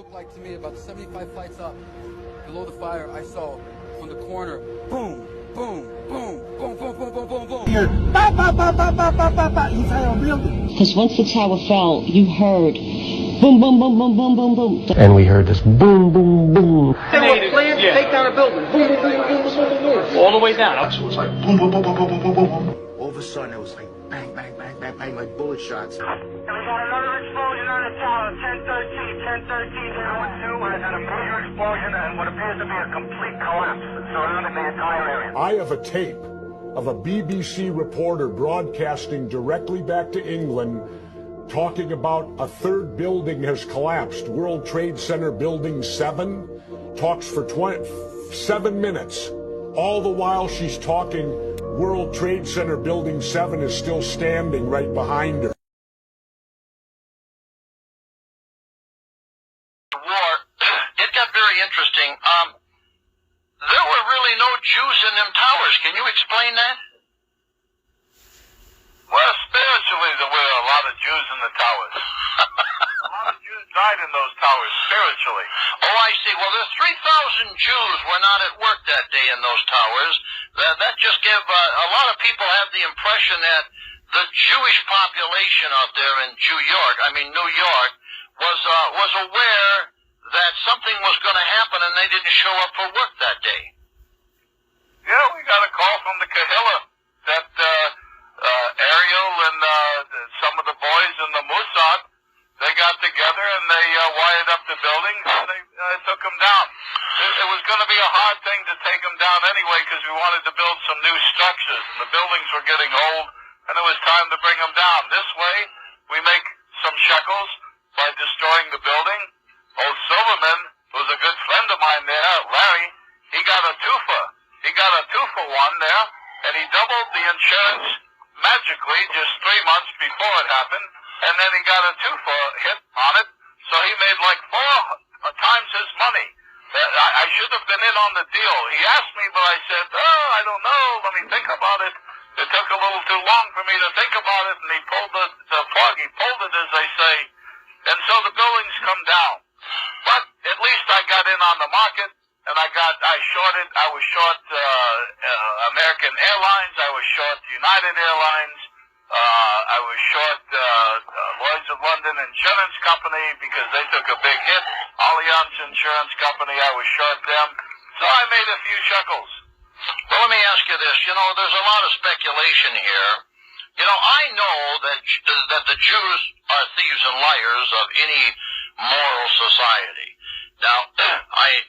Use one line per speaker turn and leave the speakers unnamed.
looked like to me about 75 flights up below the fire. I saw from the corner, boom, boom, boom, boom, boom, boom, boom, boom, boom.
Here, ba ba ba ba ba ba ba ba inside our building.
Because once the tower fell, you heard boom, boom, boom, boom, boom, boom, boom.
And we heard this boom, boom, boom.
They were planning to take down a building. Boom, boom, boom, boom, boom, boom, boom. All the way down.
So it was like boom, boom, boom, boom, boom, boom, boom, boom. All of a sudden, it was like bang, bang, bang, bang, bang, like bullet shots.
And we got another explosion on the tower, 1013, 1013, 012, and a major explosion and what appears to be a complete collapse surrounding the entire area.
I have a tape of a BBC reporter broadcasting directly back to England talking about a third building has collapsed. World Trade Center Building 7 talks for 7 minutes. All the while she's talking, World Trade Center Building 7 is still standing right behind her.
War, it got very interesting. There were really no Jews in them towers. Can you explain that? Well, spiritually, there were a lot of Jews in the towers. A lot of Jews died in those towers, spiritually. Oh, I see. Well, there's 3,000 Jews were not at work that day in those towers. That just gave a lot of people have the impression that the Jewish population out there in New York, was aware that something was going to happen and they didn't show up for work that day. Yeah, we got a call from the Kahilla that Ariel and some of the boys in the Mossad, they got together and they wired up the buildings and they took them down. It was going to be a hard thing to take them down anyway because we wanted to build some new structures and the buildings were getting old and it was time to bring them down. This way, we make some shekels by destroying the building. Old Silverman, who's a good friend of mine there, Larry, he got a two-for. He got a 2-for-1 there, and he doubled the insurance magically just 3 months before it happened, and then he got a 2-for hit on it, so he made like 4 times his money. I should have been in on the deal. He asked me, but I said, I don't know, let me think about it. It took a little too long for me to think about it, and he pulled the plug. He pulled it, as they say, and so the buildings come down. But at least I got in on the market, and I was short American Airlines, I was short United Airlines, I was short Lloyd's of London Insurance Company because they took a big hit. Allianz Insurance Company, I was short them. So I made a few shekels. Well, let me ask you this. There's a lot of speculation here. I know that the Jews are thieves and liars of any moral society. Now, I